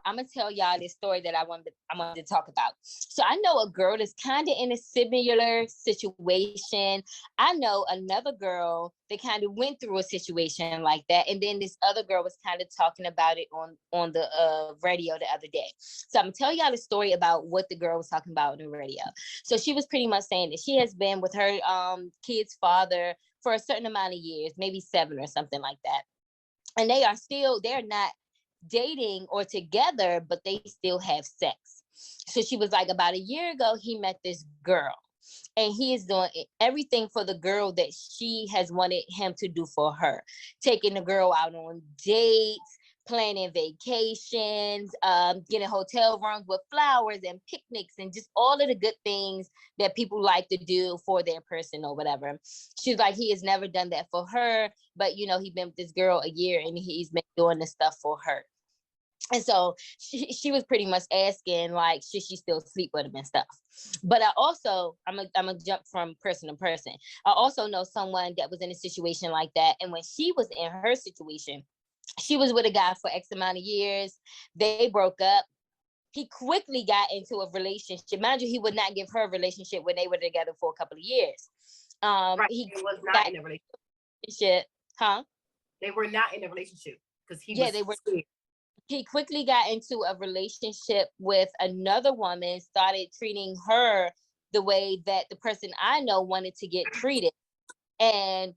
I'm gonna tell y'all this story that I wanted to talk about. So I know a girl that's kind of in a similar situation. I know another girl that kind of went through a situation like that, and then this other girl was kind of talking about it on the radio the other day. So I'm gonna tell y'all the story about what the girl was talking about on the radio. So she was pretty much saying that she has been with her kid's father for a certain amount of years, maybe 7 or something like that, and they're not dating or together, but they still have sex. So she was like, about a year ago, he met this girl, and he is doing everything for the girl that she has wanted him to do for her, taking the girl out on dates, planning vacations, getting hotel rooms with flowers and picnics and just all of the good things that people like to do for their person or whatever. She's like, he has never done that for her, but he's been with this girl a year and he's been doing this stuff for her. And so she was pretty much asking, like, should she still sleep with him and stuff? But I'm gonna jump from person to person. I also know someone that was in a situation like that. And when she was in her situation, she was with a guy for X amount of years. They broke up. He quickly got into a relationship. Mind you, he would not give her a relationship when they were together for a couple of years. Right. He was not in a relationship. Huh? They were not in a relationship because they were. He quickly got into a relationship with another woman, started treating her the way that the person I know wanted to get treated. And,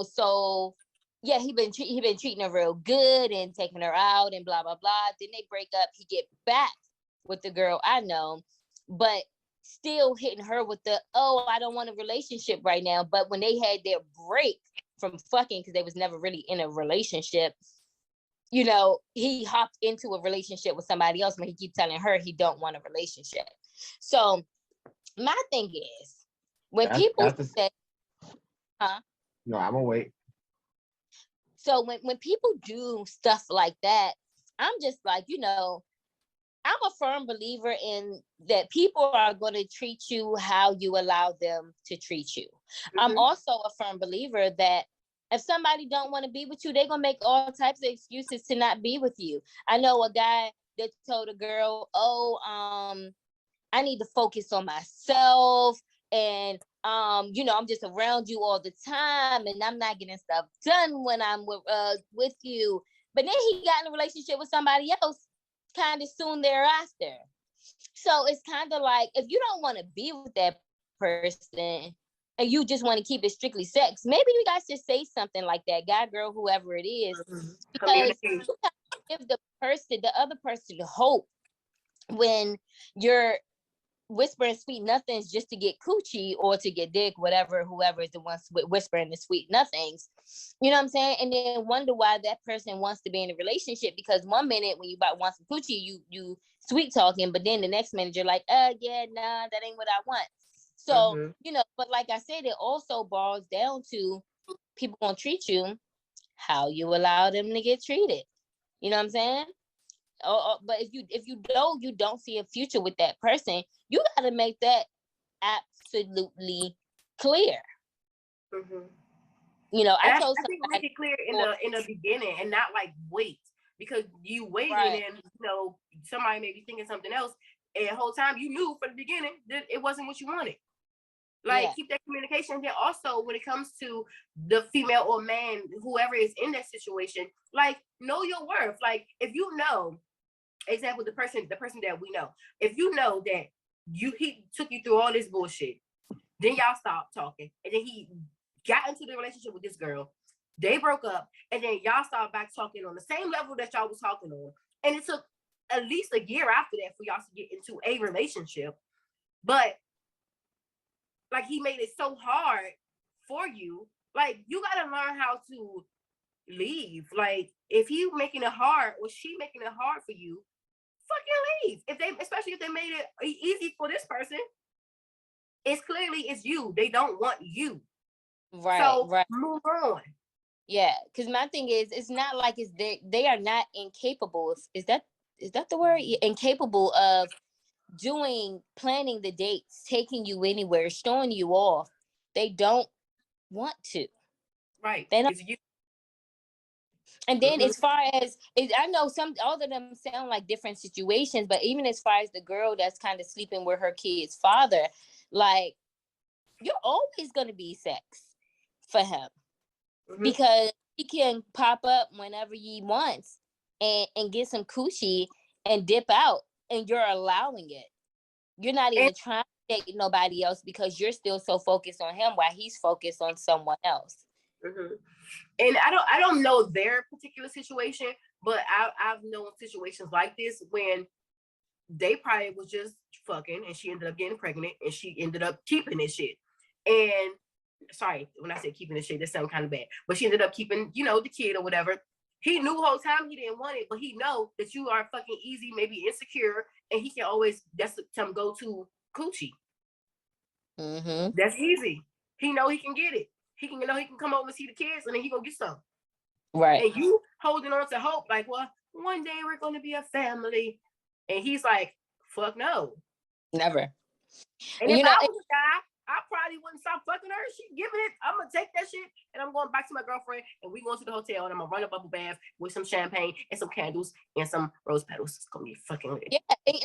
so yeah, he been treating her real good and taking her out and blah, blah, blah. Then they break up. He get back with the girl I know, but still hitting her with the, oh, I don't want a relationship right now. But when they had their break from fucking, because they was never really in a relationship, he hopped into a relationship with somebody else when he keeps telling her he don't want a relationship. So my thing is, when people say, huh? No, I'm gonna wait. So when people do stuff like that, I'm just like, I'm a firm believer in that people are going to treat you how you allow them to treat you. Mm-hmm. I'm also a firm believer that if somebody don't want to be with you, they're going to make all types of excuses to not be with you. I know a guy that told a girl, I need to focus on myself. And, I'm just around you all the time and I'm not getting stuff done when I'm with you. But then he got in a relationship with somebody else kind of soon thereafter. So it's kind of like, if you don't want to be with that person and you just want to keep it strictly sex, maybe you guys just say something like that, guy, girl, whoever it is, because you give the other person hope when you're whispering sweet nothings just to get coochie or to get dick, whoever is the ones whispering the sweet nothings. You know what I'm saying? And then wonder why that person wants to be in a relationship, because one minute when you want some coochie, you sweet talking, but then the next minute you're like, yeah, nah, that ain't what I want. So, but like I said, it also boils down to people gonna treat you how you allow them to get treated. You know what I'm saying? But if you don't see a future with that person, you got to make that absolutely clear. Mm-hmm. I think make it clear in the beginning and not like wait, because you waited right. And somebody may be thinking something else, and the whole time you knew from the beginning that it wasn't what you wanted. Like, keep that communication. Then also, when it comes to the female or man, whoever is in that situation, like, know your worth. Like, if you know, example, the person that we know, if you know that he took you through all this bullshit, then y'all stopped talking, and then he got into the relationship with this girl, they broke up, and then y'all started back talking on the same level that y'all was talking on, and it took at least a year after that for y'all to get into a relationship, but like, he made it so hard for you. Like, you gotta learn how to leave. Like, if he making it hard or she making it hard for you, fucking leave. Especially if they made it easy for this person, it's you. They don't want you. Right. So right. Move on. Yeah, because my thing is, it's not like they are not incapable. Is that the word? Incapable of planning the dates, taking you anywhere, showing you off. They don't want to. Right. They don't. And then as far as I know all of them sound like different situations, but even as far as the girl that's kind of sleeping with her kid's father, like you're always gonna be sex for him because he can pop up whenever he wants and get some coochie and dip out, and you're allowing it. You're not even trying to date nobody else because you're still so focused on him while he's focused on someone else. And I don't know their particular situation, but I've known situations like this when they probably was just fucking and she ended up getting pregnant and she ended up keeping this shit. And sorry, when I say keeping this shit, that sounds kind of bad, but she ended up keeping, the kid or whatever. He knew the whole time he didn't want it, but he know that you are fucking easy, maybe insecure, and he can always, that's some go-to coochie. That's easy. He know he can get it. He can he can come over and see the kids and then he go get some. Right. And you holding on to hope, like, well, one day we're gonna be a family. And he's like, fuck no. Never. And if I was a guy, I probably wouldn't stop fucking her. She giving it. I'm gonna take that shit and I'm going back to my girlfriend and we going to the hotel and I'm gonna run a bubble bath with some champagne and some candles and some rose petals. It's gonna be fucking lit. Yeah, and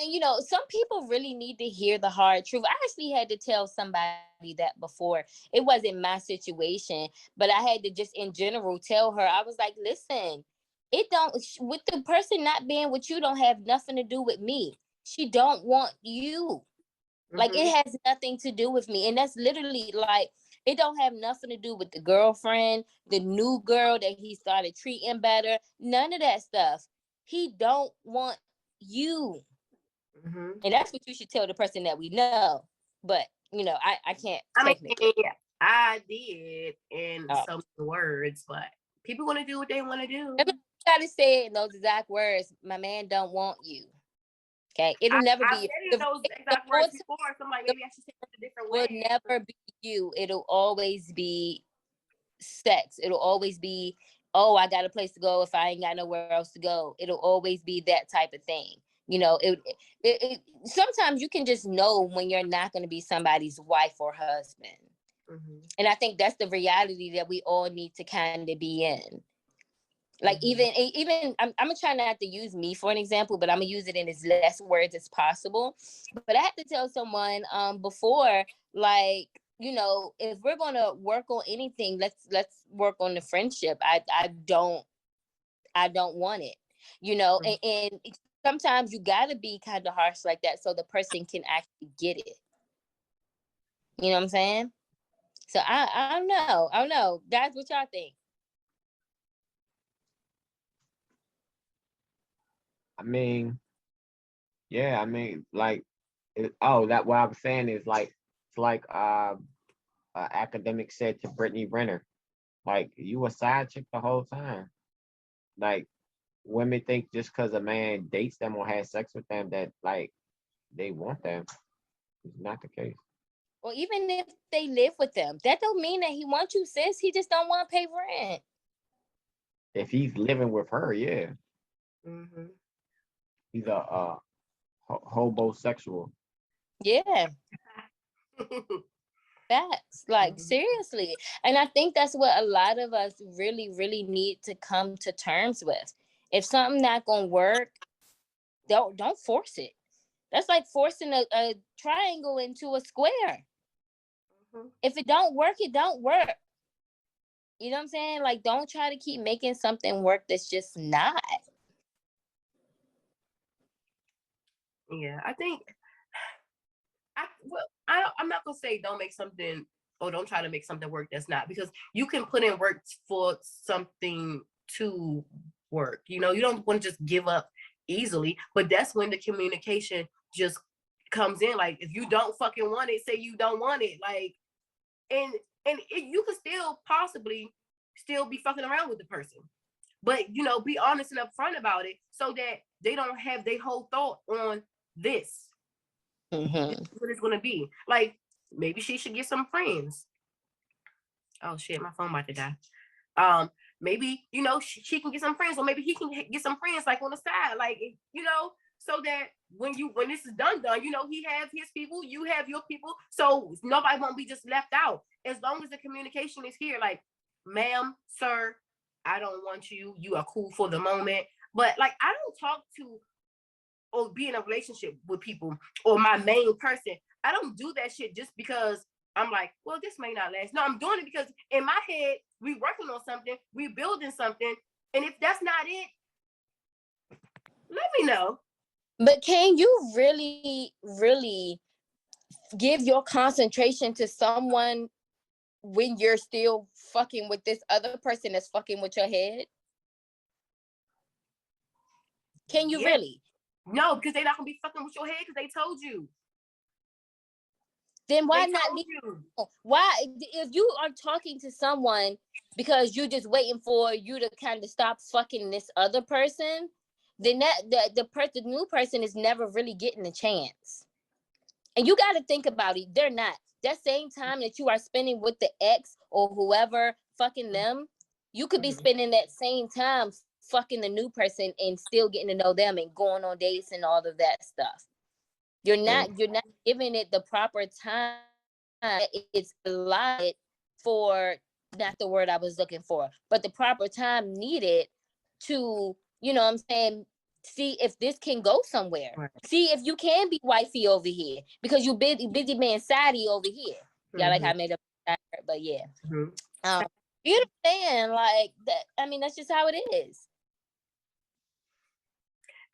some people really need to hear the hard truth. I actually had to tell somebody that before. It wasn't my situation, but I had to just in general tell her. I was like, listen, it don't with the person not being with you don't have nothing to do with me. She don't want you. Like it has nothing to do with me. And that's literally like, it don't have nothing to do with the girlfriend, the new girl that he started treating better. None of that stuff. He don't want you. And that's what you should tell the person that we know. But, I can't technically. I did in some words, but people want to do what they want to do. I gotta say it in those exact words. My man don't want you. Okay, it'll never be those exact words before. So I'm like, maybe I should say it a different way. Will never be you. It'll always be sex. It'll always be, oh, I got a place to go if I ain't got nowhere else to go. It'll always be that type of thing. Sometimes you can just know when you're not going to be somebody's wife or husband. And I think that's the reality that we all need to kind of be in. Like even I'm gonna try not to use me for an example, but I'm gonna use it in as less words as possible. But I had to tell someone before, like, if we're gonna work on anything, let's work on the friendship. I don't want it, and sometimes you gotta be kind of harsh like that so the person can actually get it. You know what I'm saying? So I don't know. That's what y'all think. I mean, yeah, like, that what I'm saying is like, it's like academic said to Brittany Renner, like, you a side chick the whole time. Like, women think just because a man dates them or has sex with them that, like, they want them. It's not the case. Well, even if they live with them, that don't mean that he wants you, sis. He just don't want to pay rent. If he's living with her, yeah. He's a hobosexual. Yeah. Facts. Like, seriously. And I think that's what a lot of us really, really need to come to terms with. If something not gonna work, don't force it. That's like forcing a triangle into a square. If it don't work, it don't work. You know what I'm saying? Like, don't try to keep making something work that's just not. Yeah, I think I'm not gonna say don't make something or don't try to make something work that's not, because you can put in work for something to work. You don't want to just give up easily, but that's when the communication just comes in. Like, if you don't fucking want it, say you don't want it. Like, and you could still possibly still be fucking around with the person, but be honest and upfront about it so that they don't have their whole thought on this. This is what it's gonna be. Like, maybe she should get some friends. Oh shit, my phone about to die. Maybe she can get some friends, or maybe he can get some friends, like, on the side, like, so that when this is done, he have his people, you have your people, so nobody won't be just left out. As long as the communication is here, like, ma'am, sir, I don't want you. You are cool for the moment. But like, I don't talk to or be in a relationship with people or my main person. I don't do that shit just because I'm like, well, this may not last. No, I'm doing it because in my head, we working on something, we building something. And if that's not it, let me know. But can you really, really give your concentration to someone when you're still fucking with this other person that's fucking with your head? Can you really? No, because they're not gonna be fucking with your head because they told you. Then why not leave? Why, if you are talking to someone because you're just waiting for you to kind of stop fucking this other person, then the new person is never really getting a chance. And you got to think about it. They're not. That same time that you are spending with the ex or whoever fucking them, you could be spending that same time fucking the new person and still getting to know them and going on dates and all of that stuff. You're not giving it the proper time. It's allotted for, not the word I was looking for, but the proper time needed to, you know what I'm saying, see if this can go somewhere. Right. See if you can be wifey over here because you busy man Sadie over here. Yeah, like I made up, but yeah. You understand, like that? I mean, that's just how it is.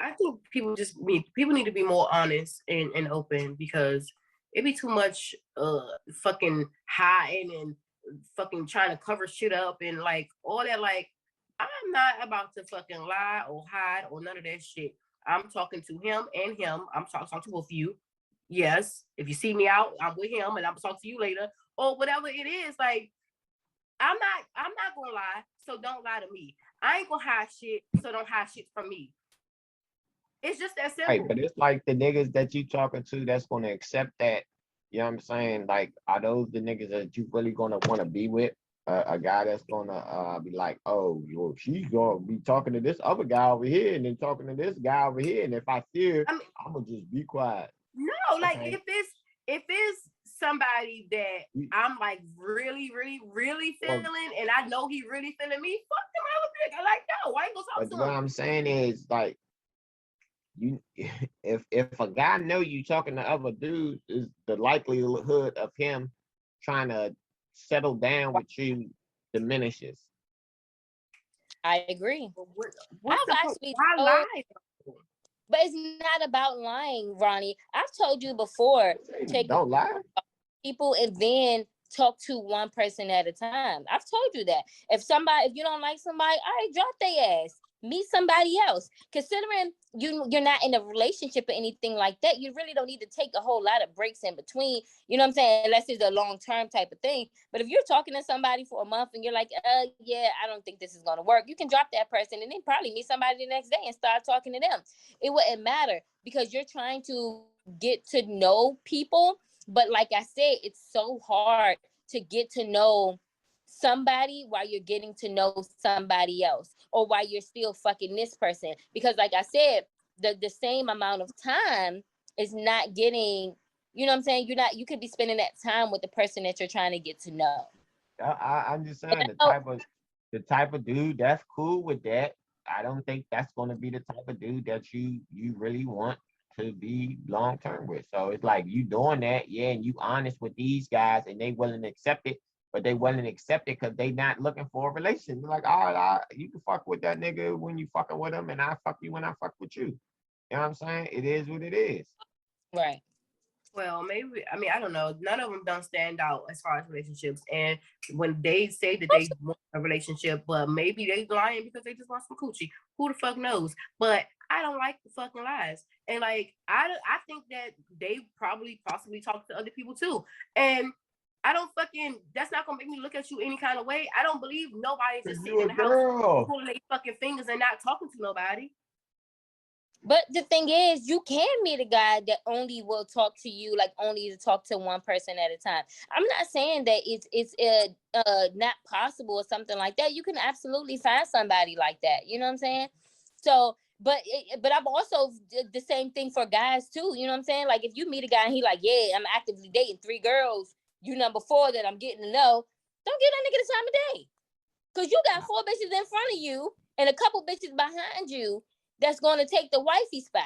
I think people need to be more honest and open because it be too much fucking hiding and fucking trying to cover shit up and like all that. Like, I'm not about to fucking lie or hide or none of that shit. I'm talking to him and him. I'm talking to both of you. Yes, if you see me out, I'm with him and I'm gonna talk to you later or whatever it is. Like, I'm not gonna lie, so don't lie to me. I ain't gonna hide shit, so don't hide shit from me. It's just that simple. Right, but it's like the niggas that you talking to that's gonna accept that. You know what I'm saying? Like, are those the niggas that you really gonna want to be with? A guy that's gonna be like, oh, well, she's gonna be talking to this other guy over here, and then talking to this guy over here, and if I fear, I'm gonna just be quiet. No, like if it's somebody that I'm like really, really, really feeling, and I know he really feeling me, fuck them other nigga. Like, no, I ain't gonna talk to him. What I'm saying is like, you, if a guy know you talking to other dudes, is the likelihood of him trying to settle down with you diminishes. I agree. Why lie? But it's not about lying, Ronnie. I've told you before, don't lie. People and then talk to one person at a time. I've told you that. If you don't like somebody, all right, drop their ass. Meet somebody else. Considering you're not in a relationship or anything like that, you really don't need to take a whole lot of breaks in between. You know what I'm saying? Unless it's a long-term type of thing. But if you're talking to somebody for a month and you're like, yeah, I don't think this is gonna work, you can drop that person and then probably meet somebody the next day and start talking to them. It wouldn't matter because you're trying to get to know people. But like I said, it's so hard to get to know somebody while you're getting to know somebody else or while you're still fucking this person. Because like I said, the same amount of time is not getting, you know what I'm saying? You could be spending that time with the person that you're trying to get to know. I'm just saying the type of dude that's cool with that. I don't think that's gonna be the type of dude that you really want to be long term with. So it's like you doing that, yeah, and you honest with these guys, and they willing to accept it, but they willing to accept it because they not looking for a relation. They're like, all right, you can fuck with that nigga when you fucking with him, and I fuck you when I fuck with you. You know what I'm saying? It is what it is. Right. Well, maybe, I mean, I don't know. None of them don't stand out as far as relationships. And when they say that they want a relationship, but maybe they lying because they just want some coochie. Who the fuck knows? But I don't like the fucking lies. And like, I think that they probably possibly talk to other people too. And I don't fucking, that's not gonna make me look at you any kind of way. I don't believe nobody's just sitting in the house pulling their fucking fingers and not talking to nobody. But the thing is, you can meet a guy that only will talk to you, like only to talk to one person at a time. I'm not saying that it's not possible or something like that. You can absolutely find somebody like that. You know what I'm saying? So, but I'm also the same thing for guys too. You know what I'm saying? Like if you meet a guy and he like, yeah, I'm actively dating 3 girls. You number 4 that I'm getting to know. Don't give that nigga the time of day. Because you got 4 bitches in front of you and a couple bitches behind you that's going to take the wifey spot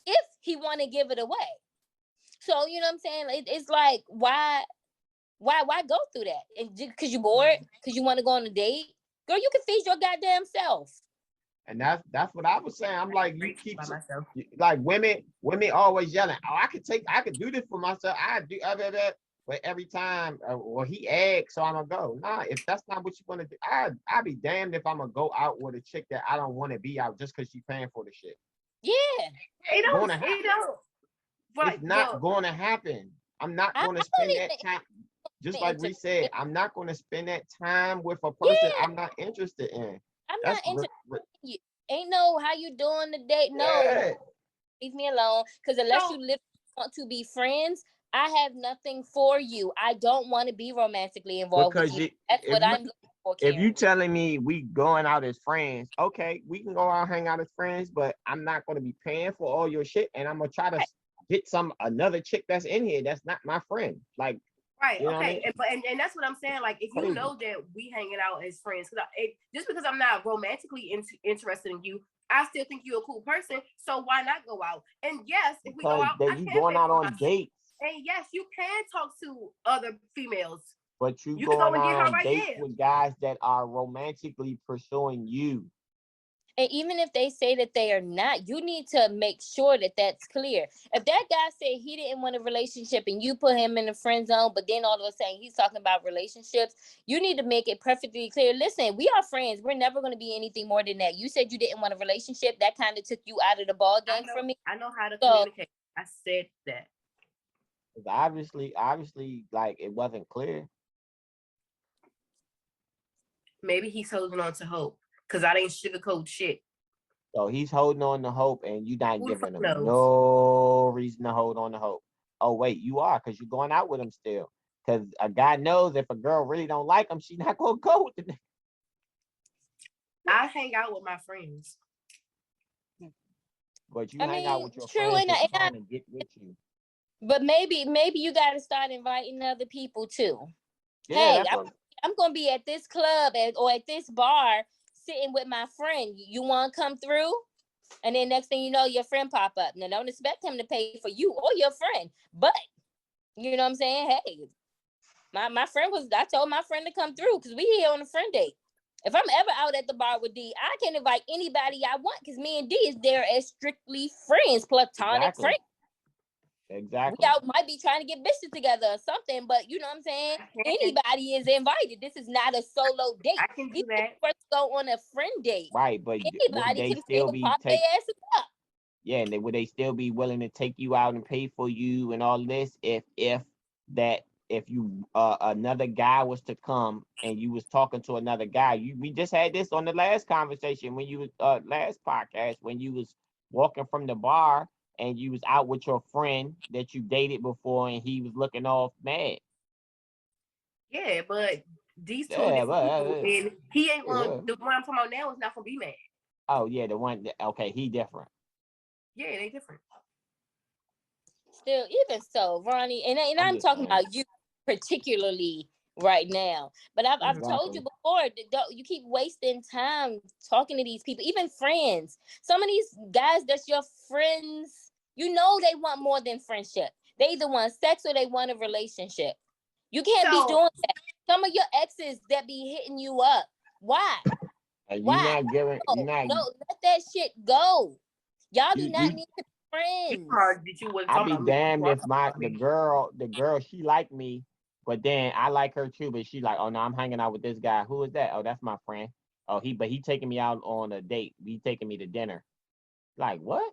if he want to give it away. So, you know what I'm saying? It's like, why go through that? And because you bored? Because you want to go on a date? Girl, you can feed your goddamn self. And that's what I was saying. I'm like, you keep like women always yelling, oh, I could do this for myself. I do that. But every time, well, he asks, so I'm gonna go. Nah, if that's not what you want to do, I'd be damned if I'm gonna go out with a chick that I don't want to be out just because she's paying for the shit. Yeah, it's not going to happen. I'm not going to spend that time. Just like we said, I'm not going to spend that time with a person I'm not interested in. I'm not interested in you. Ain't no how you doing today. No, leave me alone. Because unless you literally want to be friends, I have nothing for you. I don't want to be romantically involved with you. That's what I'm looking for. If you telling me we going out as friends, okay, we can go out hang out as friends, but I'm not going to be paying for all your shit, and I'm gonna try to get another chick that's in here that's not my friend. Like, right, you know okay, I mean? and that's what I'm saying. Like, if you know that we hanging out as friends, just because I'm not romantically interested in you, I still think you're a cool person. So why not go out? And yes, if we go out, you going out on dates. And yes, you can talk to other females. But you going out on dates with guys that are romantically pursuing you. And even if they say that they are not, you need to make sure that that's clear. If that guy said he didn't want a relationship and you put him in the friend zone, but then all of a sudden he's talking about relationships, you need to make it perfectly clear. Listen, we are friends. We're never going to be anything more than that. You said you didn't want a relationship. That kind of took you out of the ball game for me. I know how to communicate. I said that. Obviously, like it wasn't clear. Maybe he's holding on to hope because I didn't sugarcoat shit. So he's holding on to hope, and you're not giving him no reason to hold on to hope. Oh wait, you are, because you're going out with him still. Because a guy knows if a girl really don't like him, she's not gonna go with the nigga. I hang out with my friends. But you hang out with your friends that's trying to get with you. But maybe you got to start inviting other people too. Yeah, hey, I'm going to be at this club or at this bar sitting with my friend. You want to come through? And then next thing you know, your friend pop up. Now, don't expect him to pay for you or your friend. But, you know what I'm saying? Hey, my friend I told my friend to come through because we here on a friend date. If I'm ever out at the bar with D, I can invite anybody I want because me and D is there as strictly friends, platonic friends. Exactly. We out might be trying to get bitches together or something, but you know what I'm saying? Anybody is invited. This is not a solo date. I can do that. First go on a friend date. Right, but anybody can still pop their asses up. Yeah, and would they still be willing to take you out and pay for you and all this if you another guy was to come and you was talking to another guy? We just had this on the last conversation when you was last podcast when you was walking from the bar and you was out with your friend that you dated before and he was looking off mad. Yeah, but these two different people, and he ain't on the one I'm talking about now is not gonna be mad. Oh yeah, the one okay, he different. Yeah, they different. Still, even so, Ronnie, and I'm talking about you particularly right now. But I've told you before, you keep wasting time talking to these people, even friends. Some of these guys that's your friends, you know they want more than friendship. They either want sex or they want a relationship. You can't be doing that. Some of your exes that be hitting you up. Why? Why? No, let that shit go. Y'all do not need to be friends. I'd be damned if the girl, she like me, but then I like her too, but she like, oh no, I'm hanging out with this guy. Who is that? Oh, that's my friend. Oh, he taking me out on a date. He taking me to dinner. Like what?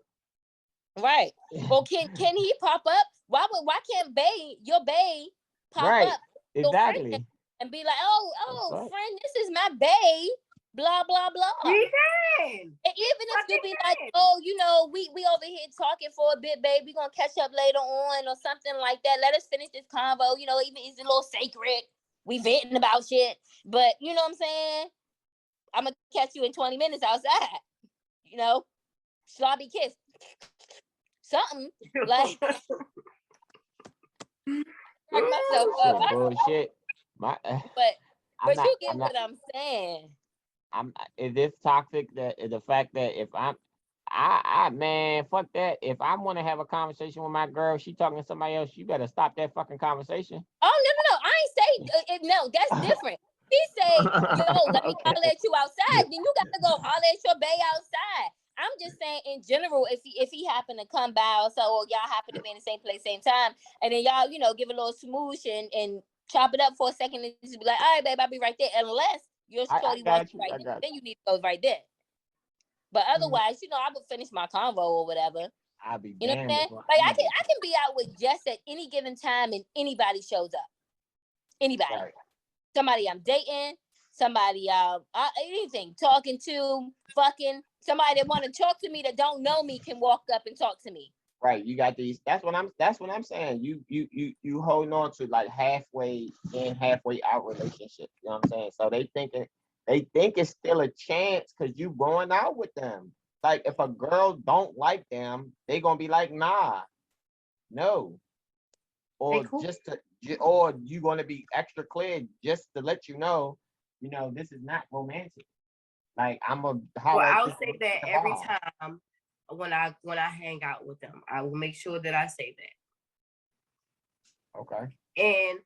Right. Well, can he pop up? Why can't your bae pop up? Exactly. And be like, oh, friend, this is my bae. Blah blah blah. We can. And even if you be like, oh, you know, we over here talking for a bit, babe. We gonna catch up later on or something like that. Let us finish this convo. You know, even it's a little sacred. We venting about shit, but you know what I'm saying. I'm gonna catch you in 20 minutes outside. You know, sloppy kiss. Something like myself up. Bullshit. But But you get what I'm saying. Is this toxic that the fact that if I man, fuck that. If I want to have a conversation with my girl, she talking to somebody else, you better stop that fucking conversation. Oh no! I ain't say no. That's different. He say, "Yo, let me holler at you outside." Then you got to go holler at your bae outside. I'm just saying, in general, if he happen to come by, or so, or y'all happen to be in the same place, same time, and then y'all, give a little smoosh and chop it up for a second, and just be like, "All right, babe, I'll be right there." Unless your shorty wants you right there, then you need to go right there. But otherwise, I would finish my convo or whatever. I'll be you know what I'm saying? Like I can be out with Jess at any given time, and anybody shows up. Anybody, right. Somebody I'm dating, somebody anything, talking to, fucking somebody that want to talk to me that don't know me can walk up and talk to me. Right, you got these. That's what I'm saying. You holding on to like halfway in, halfway out relationships. You know what I'm saying? So they think it's still a chance because you going out with them. Like if a girl don't like them, they gonna be like, nah, no, or cool. Or you gonna be extra clear just to let you know, this is not romantic. Like I'll say that every time when I hang out with them, I will make sure that I say that. Okay. And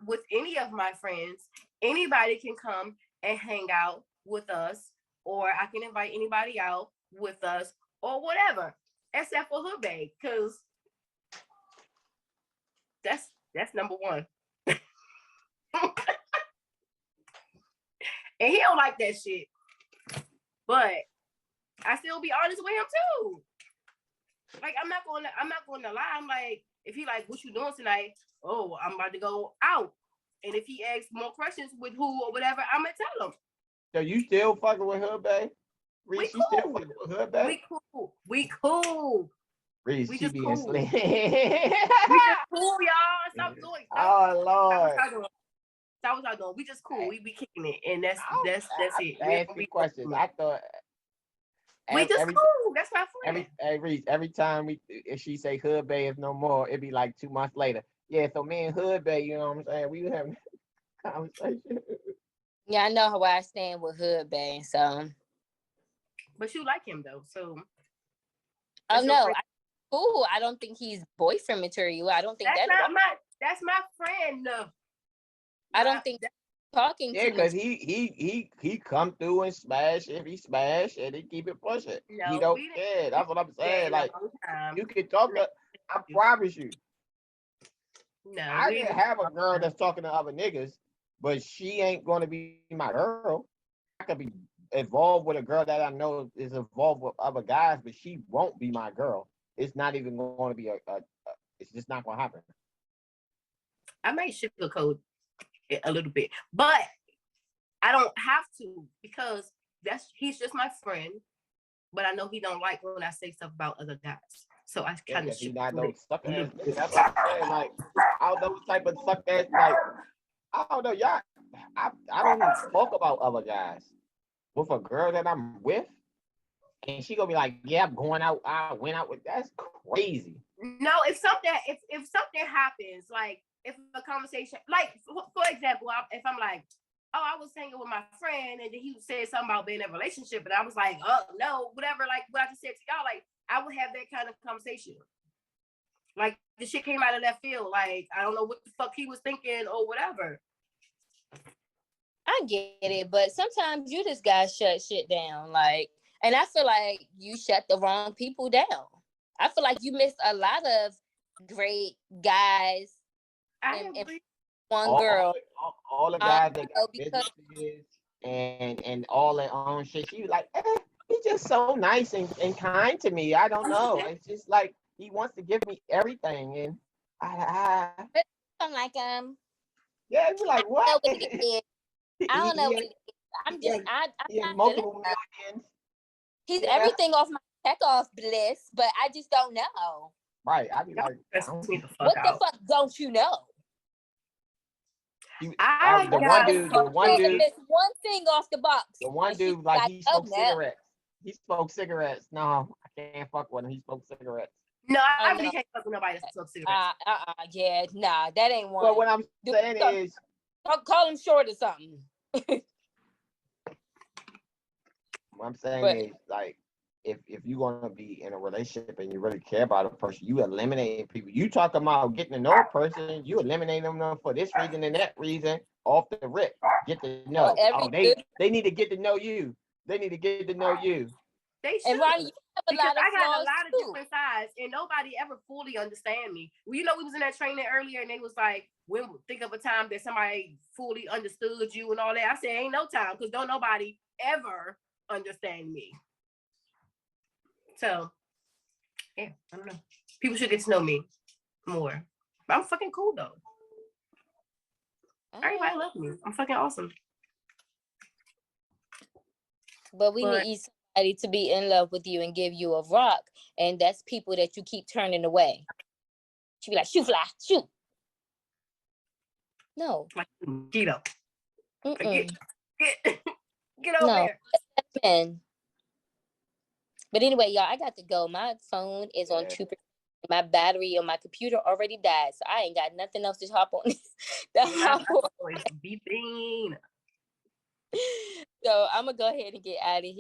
with any of my friends, anybody can come and hang out with us, or I can invite anybody out with us, or whatever, except for Hood Bae, because that's number one. And he don't like that shit. But I still be honest with him too. Like I'm not going to lie. I'm like, if he like, what you doing tonight? Oh, I'm about to go out. And if he asks more questions with who or whatever, I'm gonna tell him. So you still fucking with Hood Bae? We cool. Still fucking with Hood Bae? We cool. Reese, we she just be cool. asleep. We just cool, y'all. Stop doing. Oh Lord. Stop what y'all doing. We just cool. We be kicking it, and that's it. Ask me questions. I thought. We just cool. That's my friend. Reese, every time if she say Hood Bae is no more, it'd be like 2 months later. Yeah, so me and Hood Bae, you know what I'm saying? We having a conversation. Yeah, I know how I stand with Hood Bae, so. But you like him though, so. Oh no, cool. I don't think he's boyfriend material. I don't think that's my friend. I don't think talking to because he come through and smash if he smash and he keep it pushing. No, he don't care. That's what I'm saying. Like you can talk to, I promise you. No, I didn't have a girl that's talking to other niggas, but she ain't gonna be my girl. I could be involved with a girl that I know is involved with other guys, but she won't be my girl. It's not even going to be it's just not gonna happen. I might sugarcoat it a little bit, but I don't have to because he's just my friend. But I know he don't like when I say stuff about other guys, so I kind of suck ass. That's what I'm saying. Like I don't know what type of suck ass. Like I don't know, y'all. I don't even talk about other guys with a girl that I'm with, and she gonna be like, "Yeah, I'm going out. I went out with." That's crazy. No, if something happens, like if a conversation, like for example, if I'm like, oh, I was hanging with my friend, and then he said something about being in a relationship, and I was like, oh no, whatever, like what I just said to y'all, like I would have that kind of conversation. Like the shit came out of left field, like I don't know what the fuck he was thinking or whatever. I get it, but sometimes you just gotta shut shit down, like, and I feel like you shut the wrong people down. I feel like you missed a lot of great guys and one girl. All the guys that got businesses and all their own shit. She was like, he's just so nice and kind to me. I don't know. It's just like he wants to give me everything, and I'm like yeah, it's like what? I don't know what it is. I'm just I'm multiple millions. He's everything off my check-off list, but I just don't know. Right. I'd be like, what the fuck don't you know? The one dude. There's one thing off the box. The one dude, like he smoked cigarettes. He smoked cigarettes. No, I can't fuck with him. He smoked cigarettes. No, I really can't fuck with nobody that smokes cigarettes. Yeah, nah, that ain't one. But what I'm saying is, Call him short or something. What I'm saying But is, like, if you're gonna be in a relationship and you really care about a person, you eliminating people. You talk about getting to know a person, you eliminate them for this reason and that reason off the rip. Get to know. Oh, they need to get to know you. They need to get to know you. They should. And Ronnie, you have a Because lot of I got a flaws lot of too. different sides, and nobody ever fully understand me. Well, you know, we was in that training earlier, and they was like, "When think of a time that somebody fully understood you and all that." I said, "Ain't no time, because don't nobody ever understand me." So, yeah, I don't know. People should get to know me more. But I'm fucking cool though. Everybody loves me. I'm fucking awesome. But we need somebody to be in love with you and give you a rock, and that's people that you keep turning away. She be like, "Shoot, fly, shoot." No. Keto. Get over No. here. Man. But anyway, y'all, I got to go. My phone is on 2%. My battery on my computer already died, so I ain't got nothing else to hop on. Beeping. So I'm gonna go ahead and get out of here.